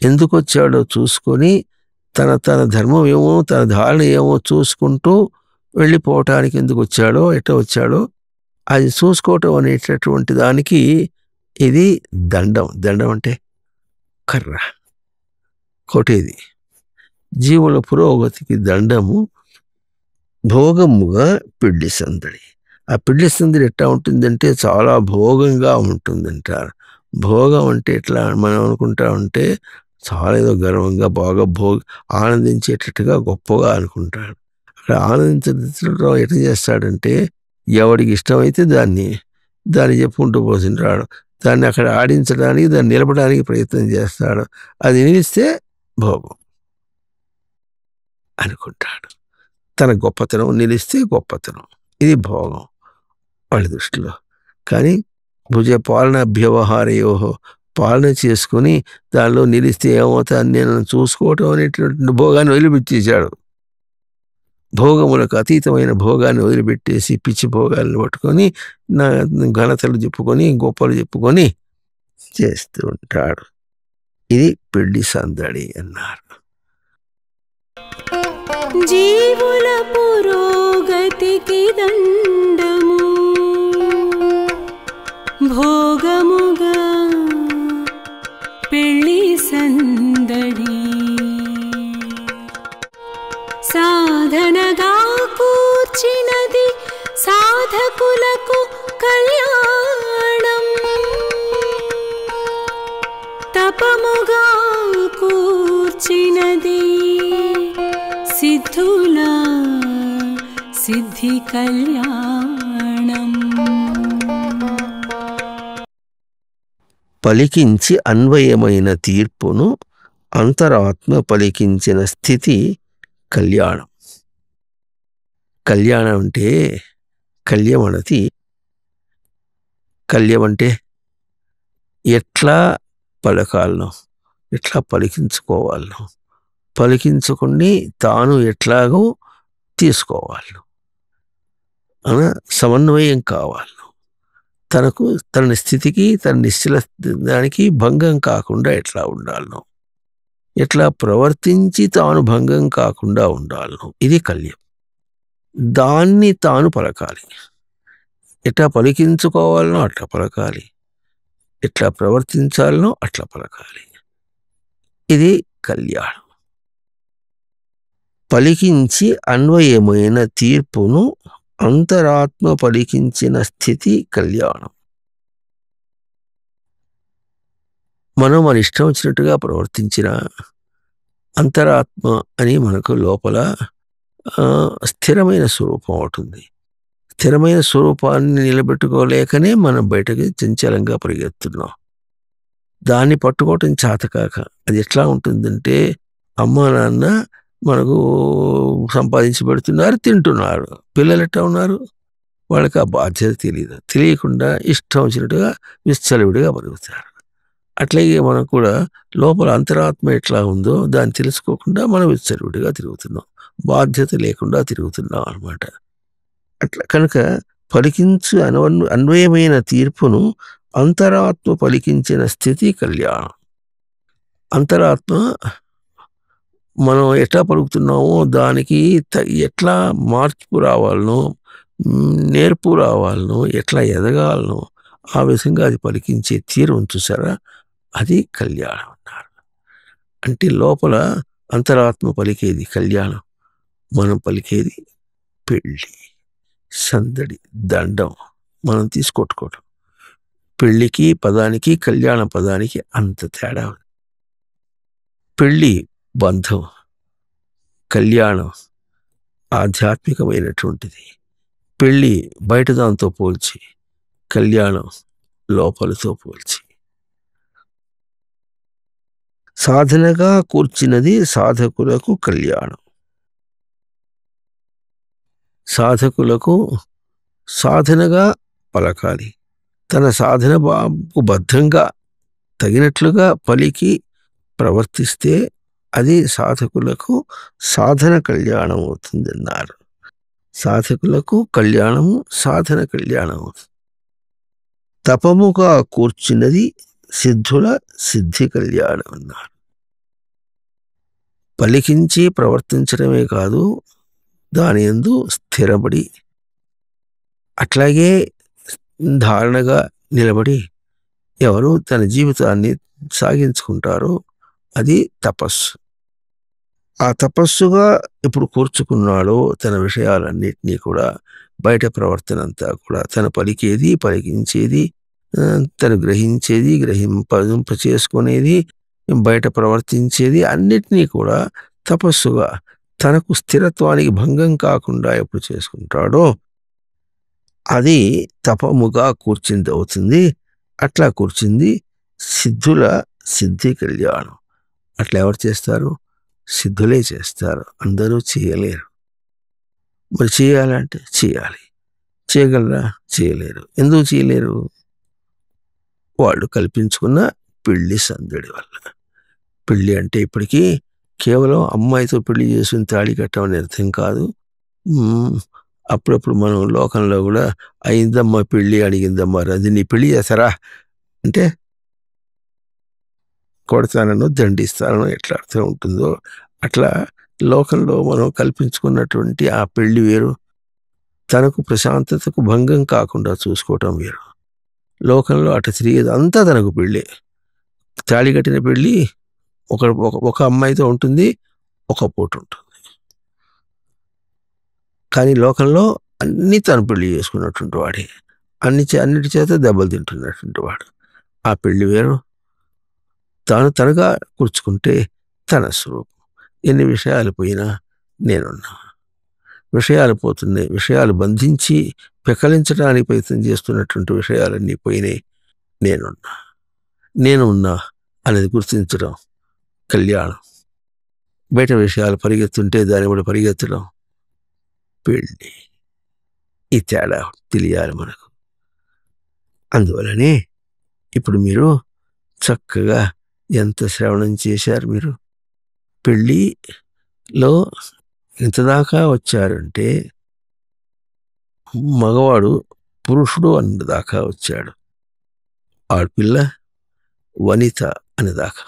ఎందుకు వచ్చాడో చూసుకొని తన ధర్మం ఏమో తన ధారణ ఏమో చూసుకుంటూ వెళ్ళిపోవటానికి ఎందుకు వచ్చాడో ఎట్లా వచ్చాడో అది చూసుకోవటం అనేటటువంటి దానికి ఇది దండం. దండం అంటే కర్ర కొట్టేది. జీవుల పురోగతికి దండము భోగముగా పెళ్లి సందడి. ఆ పెళ్లి సందడి ఎట్లా ఉంటుందంటే చాలా భోగంగా ఉంటుందంటారు. భోగం అంటే ఎట్లా మనం అనుకుంటా ఉంటే చాలా ఏదో గర్వంగా బాగా ఆనందించేటట్టుగా గొప్పగా అనుకుంటాడు. అక్కడ ఆనందించడం ఎట్లా చేస్తాడంటే ఎవడికి ఇష్టమైతే దాన్ని చెప్పుకుంటూ పోతుంటాడు. దాన్ని అక్కడ ఆడించడానికి దాన్ని నిలపడానికి ప్రయత్నం చేస్తాడు. అది నిలిస్తే భోగం అనుకుంటాడు. తన గొప్పతనం నిలిస్తే గొప్పతనం. ఇది భోగం వాళ్ళ దృష్టిలో. కానీ పాలనాభ్యవహారయోహో పాలన చేసుకుని దానిలో నిలిస్తే ఏమవుతాను నేను చూసుకోవటం అనేటువంటి భోగాన్ని వదిలిపెట్టేశాడు. భోగములకు అతీతమైన భోగాన్ని వదిలిపెట్టేసి పిచ్చి భోగాలను పట్టుకొని నా ఘనతలు చెప్పుకొని గొప్పలు చెప్పుకొని చేస్తూ ఉంటాడు. ఇది పెళ్లి సందడి అన్నారు. జీవుల పురోగతికి దండము భోగముగా పెళ్లి సందడి. సాధనగా కూర్చినది సాధకులకు కళ్యాణం, తపముగా కూర్చినది సిద్ధుల సిద్ధి కళ్యాణం. పలికించి అన్వయమైన తీర్పును అంతరాత్మ పలికించిన స్థితి కళ్యాణం. కళ్యాణం అంటే కళ్యమనతి. కళ్యం అంటే ఎట్లా పలకాలనో ఎట్లా పలికించుకోవాలనో పలికించుకుని తాను ఎట్లాగో తీసుకోవాలి. అలా సమన్వయం కావాలి. తనకు తన స్థితికి తన నిశ్చల దానికి భంగం కాకుండా ఎట్లా ఉండాలనో ఎట్లా ప్రవర్తించి తాను భంగం కాకుండా ఉండాలనో ఇది కళ్యం. దాన్ని తాను పలకాలి. ఎట్లా పలికించుకోవాలనో అట్లా పలకాలి, ఎట్లా ప్రవర్తించాలనో అట్లా పలకాలి. ఇది కళ్యాణం. పలికించి అన్వయమైన తీర్పును అంతరాత్మ పలికించిన స్థితి కళ్యాణం. మనం మన ఇష్టం వచ్చినట్టుగా ప్రవర్తించిన అంతరాత్మ అని మనకు లోపల స్థిరమైన స్వరూపం ఉంటుంది. స్థిరమైన స్వరూపాన్ని నిలబెట్టుకోలేకనే మనం బయటకి చంచలంగా పరిగెత్తున్నాం. దాన్ని పట్టుకోవటం చేతకాక అది ఎట్లా ఉంటుందంటే అమ్మా నాన్న మనకు సంపాదించి పెడుతున్నారు, తింటున్నారు. పిల్లలు ఎట్లా ఉన్నారు? వాళ్ళకి ఆ బాధ్యత తెలియదు. తెలియకుండా ఇష్టం వచ్చినట్టుగా విచ్చలవిడిగా బతుకుతారు. అట్లాగే మనం కూడా లోపల అంతరాత్మ ఎట్లా ఉందో దాన్ని తెలుసుకోకుండా మనం విచ్చలవిడిగా తిరుగుతున్నాం. బాధ్యత లేకుండా తిరుగుతున్నాం అనమాట. అట్లా కనుక పలికించు అన్వయమైన తీర్పును అంతరాత్మ పలికించిన స్థితి కళ్యాణం. అంతరాత్మ మనం ఎట్లా పలుకుతున్నామో దానికి ఎట్లా మార్పు రావాలనో, నేర్పు రావాలనో, ఎట్లా ఎదగాలనో ఆ విధంగా అది పలికించే తీరు చూసారా, అది కళ్యాణం అన్నారు. అంటే లోపల అంతరాత్మ పలికేది కళ్యాణం, మనం పలికేది పెళ్ళి, సందడి, దండం, మనం తీసుకొట్టుకోవటం. పెళ్ళికి పదానికి కళ్యాణ పదానికి అంత తేడా. పెళ్ళి బంధం, కళ్యాణం ఆధ్యాత్మికమైనటువంటిది. పెళ్ళి బయట దాంతో పోల్చి, కళ్యాణం లోపలతో పోల్చి. సాధనగా కూర్చినది సాధకులకు కళ్యాణం. సాధకులకు సాధనగా పలకాలి. తన సాధన బద్ధంగా తగినట్లుగా పలికి ప్రవర్తిస్తే అది సాధకులకు సాధన కళ్యాణం అవుతుందన్నారు. సాధకులకు కళ్యాణము సాధన కళ్యాణం అవుతుంది. తపముగా కూర్చున్నది సిద్ధుల సిద్ధి కళ్యాణం అన్నారు. పలికించి ప్రవర్తించడమే కాదు, దాని యందు స్థిరపడి అట్లాగే ధారణగా నిలబడి ఎవరు తన జీవితాన్ని సాగించుకుంటారో అది తపస్సు. ఆ తపస్సుగా ఇప్పుడు కూర్చుకున్నాడో తన విషయాలన్నిటినీ కూడా, బయట ప్రవర్తన అంతా కూడా, తన పలికేది పలికించేది, తను గ్రహించేది గ్రహింప చేసుకునేది, బయట ప్రవర్తించేది అన్నిటినీ కూడా తపస్సుగా తనకు స్థిరత్వానికి భంగం కాకుండా ఎప్పుడు చేసుకుంటాడో అది తపముగా కూర్చింది అవుతుంది. అట్లా కూర్చుంది సిద్ధుల సిద్ధి కళ్యాణం. అట్లా ఎవరు చేస్తారు? సిద్ధులే చేస్తారు, అందరూ చేయలేరు. మరి చేయాలంటే చేయాలి. చేయగలరా? చేయలేరు. ఎందుకు చేయలేరు? వాళ్ళు కల్పించుకున్న పెళ్లి సందడి వల్ల. పెళ్ళి అంటే ఇప్పటికీ కేవలం అమ్మాయితో పెళ్లి చేసుకుని తాళి కట్టమని అర్థం కాదు. అప్పుడప్పుడు మనం లోకంలో కూడా అయిందమ్మా పెళ్ళి, అడిగిందమ్మా రజని పెళ్లి చేస్తారా అంటే కొడతానో దండిస్తానో ఎట్లా అర్థం ఉంటుందో అట్లా లోకంలో మనం కల్పించుకున్నటువంటి ఆ పెళ్లి వేరు, తనకు ప్రశాంతతకు భంగం కాకుండా చూసుకోవటం వేరు. లోకంలో అటు తిరిగేది అంతా తనకు పెళ్ళి. తాళి కట్టిన పెళ్ళి ఒక అమ్మాయితో ఉంటుంది, ఒక పూట ఉంటుంది. కానీ లోకంలో అన్నీ తను పెళ్లి చేసుకున్నటువంటి వాడే, అన్నిటి చేత దెబ్బలు తింటున్నటువంటి వాడు. ఆ పెళ్లి వేరు. తనగా కూర్చుకుంటే తన స్వరూపం. ఎన్ని విషయాలు పోయినా నేనున్నా. విషయాలు పోతున్నాయి, విషయాలు బంధించి పెకలించడానికి ప్రయత్నం చేస్తున్నటువంటి విషయాలన్నీ పోయినాయి, నేనున్నా అనేది గుర్తించడం కళ్యాణం. బయట విషయాలు పరిగెత్తుంటే దాన్ని కూడా పరిగెత్తడం పెళ్ళి. ఈ తేడా తెలియాలి మనకు. అందువలనే ఇప్పుడు మీరు చక్కగా ఎంత శ్రవణం చేశారు. మీరు పెళ్ళిలో ఇంతదాకా వచ్చారంటే మగవాడు పురుషుడు అన్నదాకా వచ్చాడు, ఆడపిల్ల వనిత అనేదాకా.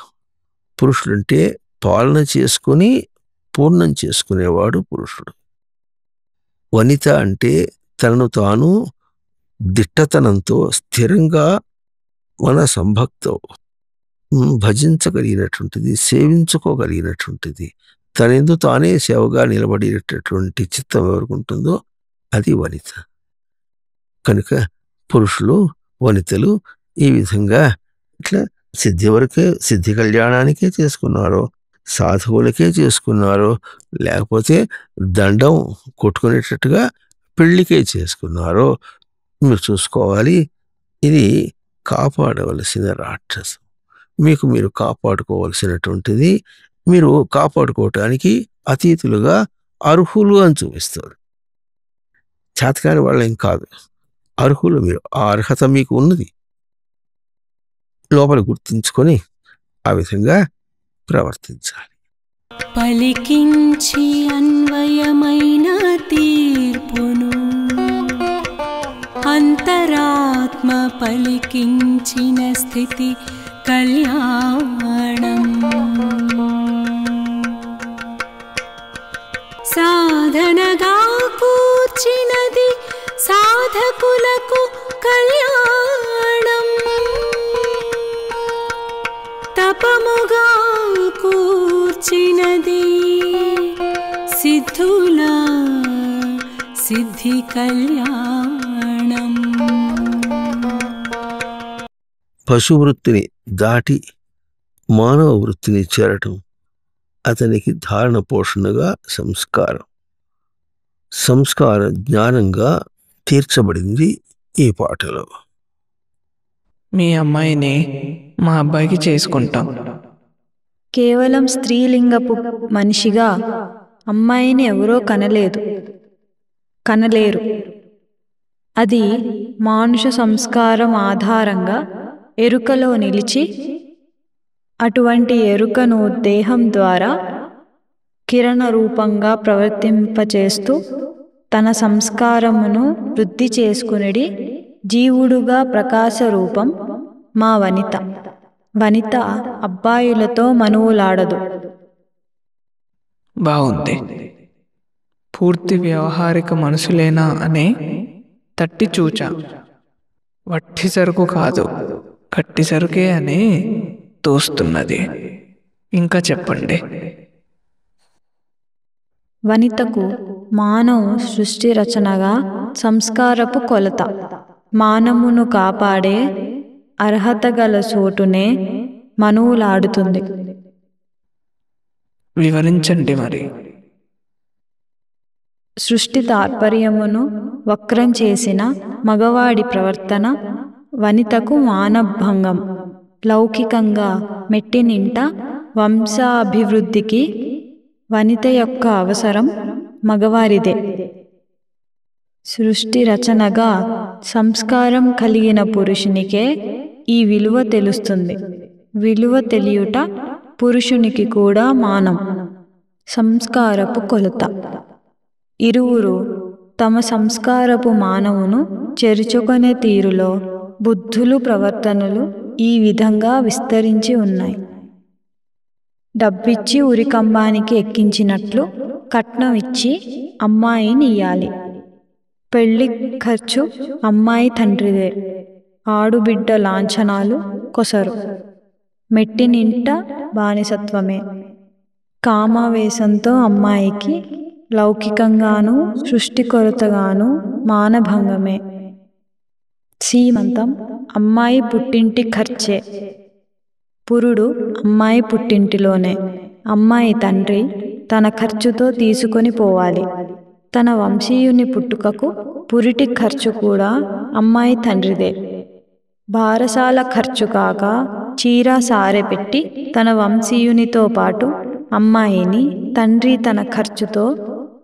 పురుషుడంటే పాలన చేసుకుని పూర్ణం చేసుకునేవాడు పురుషుడు. వనిత అంటే తనను తాను దిట్టతనంతో స్థిరంగా మన సంభక్తో భజించగలిగినటువంటిది, సేవించుకోగలిగినటువంటిది, తనెందు తానే సేవగా నిలబడేటటువంటి చిత్తం ఎవరికి ఉంటుందో అది వనిత. కనుక పురుషులు వనితలు ఈ విధంగా ఇట్లా సిద్ధి వరకే, సిద్ధి కళ్యాణానికే చేసుకున్నారో, సాధువులకే చేసుకున్నారో, లేకపోతే దండం కొట్టుకునేటట్టుగా పెళ్ళికే చేసుకున్నారో మీరు చూసుకోవాలి. ఇది కాపాడవలసిన రాక్షసం. మీకు మీరు కాపాడుకోవలసినటువంటిది మీరు కాపాడుకోవటానికి అతీతులుగా అర్హులు అని చూపిస్తారు. చేతకాని వాళ్ళేం కాదు, అర్హులు మీరు. ఆ అర్హత మీకు ఉన్నది. లోపల గుర్తించుకొని ఆ విధంగా ప్రవర్తించాలి. పలికించి అన్వయమైన తీర్పును అంతరాత్మ పలికించిన స్థితి కళ్యాణం. సాధనగా కూర్చినది సాధకులకు కళ్యాణం. తపముగా కూర్చినది సిద్ధుల సిద్ధి కళ్యాణం. పశువృత్తిని దాటి మానవ వృత్తిని చేరటం అతనికి ధారణ పోషణగా సంస్కారం. సంస్కార జ్ఞానంగా తీర్చబడింది ఈ పాటలో. మీ అమ్మాయిని మా అబ్బాయికి చేసుకుంటాం. కేవలం స్త్రీలింగపు మనిషిగా అమ్మాయిని ఎవరో కనలేరు. అది మానుష సంస్కారం ఆధారంగా ఎరుకలో నిలిచి, అటువంటి ఎరుకను దేహం ద్వారా కిరణ రూపంగా ప్రవర్తింపచేస్తూ తన సంస్కారమును వృద్ధి చేసుకునిడి జీవుడుగా ప్రకాశ రూపం మా వనిత. వనిత అబ్బాయిలతో మనువులాడదు. బాగుంది. పూర్తి వ్యవహారిక మనసులేనా అనే తట్టి చూచా. వట్టి సరుకు కాదు, కట్టి సరుకే అని తోస్తున్నది. ఇంకా చెప్పండి. వనితకు మానవు సృష్టి రచనగా సంస్కారపు కొలత. మానమును కాపాడే అర్హత గల చోటునే మనువులాడుతుంది. వివరించండి మరి. సృష్టి తాత్పర్యమును వక్రం చేసిన మగవాడి ప్రవర్తన వనితకు మానభంగం. లౌకికంగా మెట్టినింట వంశాభివృద్ధికి వనిత యొక్క అవసరం మగవారిదే. సృష్టి రచనగా సంస్కారం కలిగిన పురుషునికే ఈ విలువ తెలుస్తుంది. విలువ తెలియుట పురుషునికి కూడా మానం. సంస్కారపు కొలత. ఇరువురు తమ సంస్కారపు మానవును చేర్చుకునే తీరులో బుద్ధులు ప్రవర్తనలు ఈ విధంగా విస్తరించి ఉన్నాయి. డబ్బిచ్చి ఉరికంబానికి ఎక్కించినట్లు కట్నం ఇచ్చి అమ్మాయిని ఇయ్యాలి. పెళ్లి ఖర్చు అమ్మాయి తండ్రిదే. ఆడుబిడ్డ లాంఛనాలు కొసరు. మెట్టినింట బానిసత్వమే. కామావేశంతో అమ్మాయికి లౌకికంగాను సృష్టి కొరతగాను మానభంగమే. సీమంతం అమ్మాయి పుట్టింటి ఖర్చే. పురుడు అమ్మాయి పుట్టింటిలోనే. అమ్మాయి తండ్రి తన ఖర్చుతో తీసుకొని పోవాలి. తన వంశీయుని పుట్టుకకు పురిటి ఖర్చు కూడా అమ్మాయి తండ్రిదే. బారసాల ఖర్చు కాక చీర సారె పెట్టి తన వంశీయునితో పాటు అమ్మాయిని తండ్రి తన ఖర్చుతో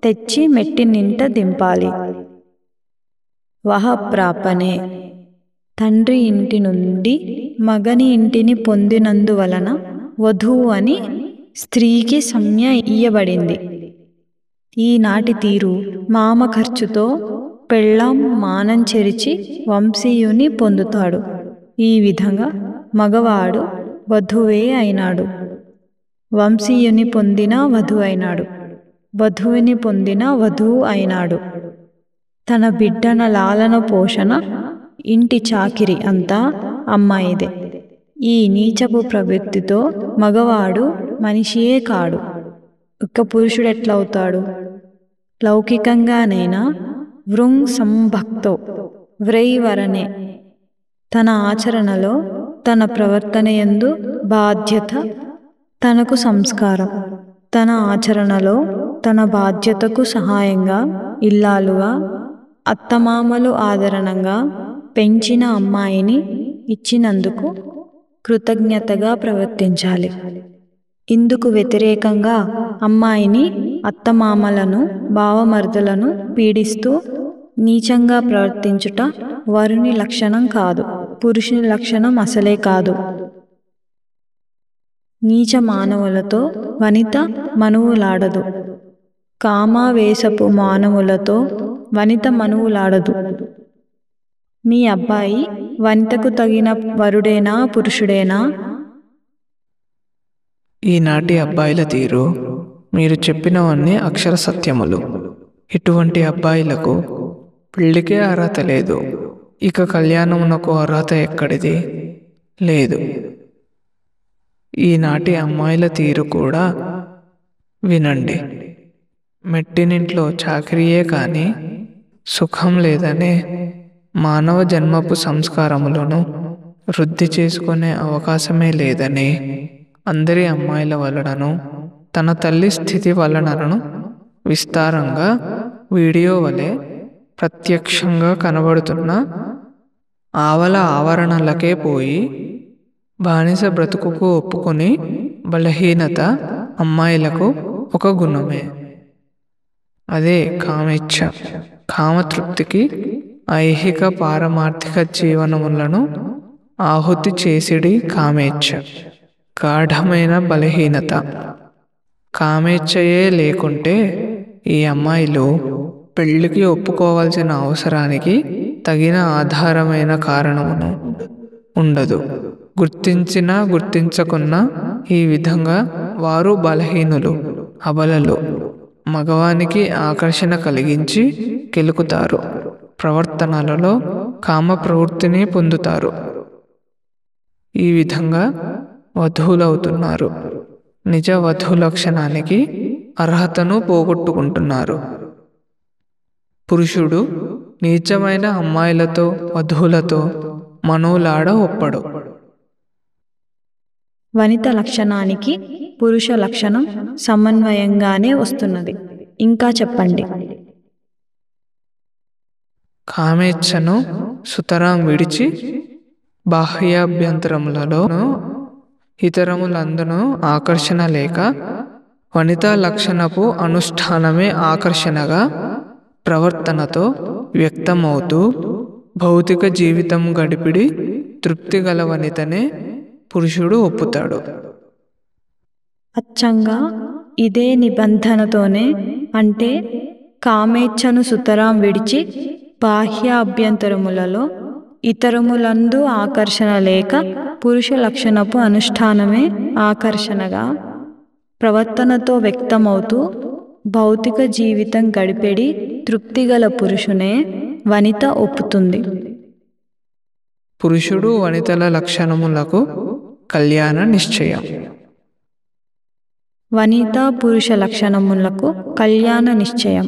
తెచ్చి మెట్టినింట దింపాలి. వహప్రాపనే. తండ్రి ఇంటి నుండి మగని ఇంటిని పొందినందువలన వధువు అని స్త్రీకి సంజ్ఞ ఇయ్యబడింది. ఈనాటి తీరు మామ ఖర్చుతో పెళ్ళాం మానం చెరిచి వంశీయుని పొందుతాడు. ఈ విధంగా మగవాడు వధువే అయినాడు. వంశీయుని పొందిన వధువు అయినాడు. వధువుని పొందిన వధువు అయినాడు. తన బిడ్డన లాలన పోషణ ఇంటి చాకిరి అంతా అమ్మాయిదే. ఈ నీచపు ప్రవృత్తితో మగవాడు మనిషియే కాడు. ఇక పురుషుడెట్లవుతాడు? లౌకికంగానైనా వృంగ్ సంభక్తో వ్రైవరనే. తన ఆచరణలో తన ప్రవర్తనయందు బాధ్యత తనకు సంస్కారం. తన ఆచరణలో తన బాధ్యతకు సహాయంగా ఇల్లాలుగా అత్తమామలు ఆదరణంగా పెంచిన అమ్మాయిని ఇచ్చినందుకు కృతజ్ఞతగా ప్రవర్తించాలి. ఇందుకు వ్యతిరేకంగా అమ్మాయిని అత్తమామలను బావమరుదులను పీడిస్తూ నీచంగా ప్రవర్తించుట వరుని లక్షణం కాదు, పురుషుని లక్షణం అసలే కాదు. నీచ మానవులతో వనిత మనువులాడదు, కామావేశపు మానవులతో వనిత మనువులాడదు. మీ అబ్బాయి వనితకు తగిన వరుడేనా, పురుషుడేనా? ఈనాటి అబ్బాయిల తీరు మీరు చెప్పినవన్నీ అక్షర సత్యములు. ఇటువంటి అబ్బాయిలకు పెళ్లికే అర్హత లేదు, ఇక కళ్యాణమునకు అర్హత ఎక్కడిది? లేదు. ఈనాటి అమ్మాయిల తీరు కూడా వినండి. మెట్టినింట్లో చాకరీయే కాని సుఖం లేదనే మానవ జన్మపు సంస్కారములను వృద్ధి చేసుకునే అవకాశమే లేదని అందరి అమ్మాయిల వలనను తన తల్లి స్థితి వలనను విస్తారంగా వీడియో వలె ప్రత్యక్షంగా కనబడుతున్న ఆవల ఆవరణలకే పోయి బానిస బ్రతుకుకు ఒప్పుకొని బలహీనత అమ్మాయిలకు ఒక గుణమే. అదే కామేచ్ఛ. కామతృప్తికి ఐహిక పారమార్థిక జీవనములను ఆహుతి చేసిడి కామేచ్ఛ. గాఢమైన బలహీనత. కామేచ్ఛయే లేకుంటే ఈ అమ్మాయిలు పెళ్లికి ఒప్పుకోవాల్సిన అవసరానికి తగిన ఆధారమైన కారణమును ఉండదు. గుర్తించినా గుర్తించకున్నా ఈ విధంగా వారు బలహీనులు, అబలలు. మగవానికి ఆకర్షణ కలిగించి కెలుకుతారు, ప్రవర్తనలలో కామ ప్రవృత్తిని పొందుతారు. ఈ విధంగా వధువులవుతున్నారు. నిజ వధు లక్షణానికి అర్హతను పోగొట్టుకుంటున్నారు. పురుషుడు నీచమైన అమ్మాయిలతో వధువులతో మనోలాడ ఒప్పడు. వనిత లక్షణానికి పురుష లక్షణం సమన్వయంగానే వస్తున్నది. ఇంకా చెప్పండి. కామేచ్ఛను సుతరాం విడిచి బాహ్యాభ్యంతరములలోనూ ఇతరములందునూ ఆకర్షణ లేక వనితా లక్షణపు అనుష్ఠానమే ఆకర్షణగా ప్రవర్తనతో వ్యక్తమవుతూ భౌతిక జీవితం గడిపిడి తృప్తి గల వనితనే పురుషుడు ఒప్పుతాడు. అచ్చంగా ఇదే నిబంధనతోనే, అంటే కామేచ్ఛను సుతరాం విడిచి బాహ్య అభ్యంతరములలో ఇతరములందు ఆకర్షణ లేక పురుష లక్షణపు అనుష్ఠానమే ఆకర్షణగా ప్రవర్తనతో వ్యక్తమవుతూ భౌతిక జీవితం గడిపెడి తృప్తిగల పురుషునే వనిత ఒప్పుతుంది. పురుషుడు వనితల లక్షణములకు కళ్యాణ నిశ్చయం. వనిత పురుష లక్షణములకు కళ్యాణ నిశ్చయం.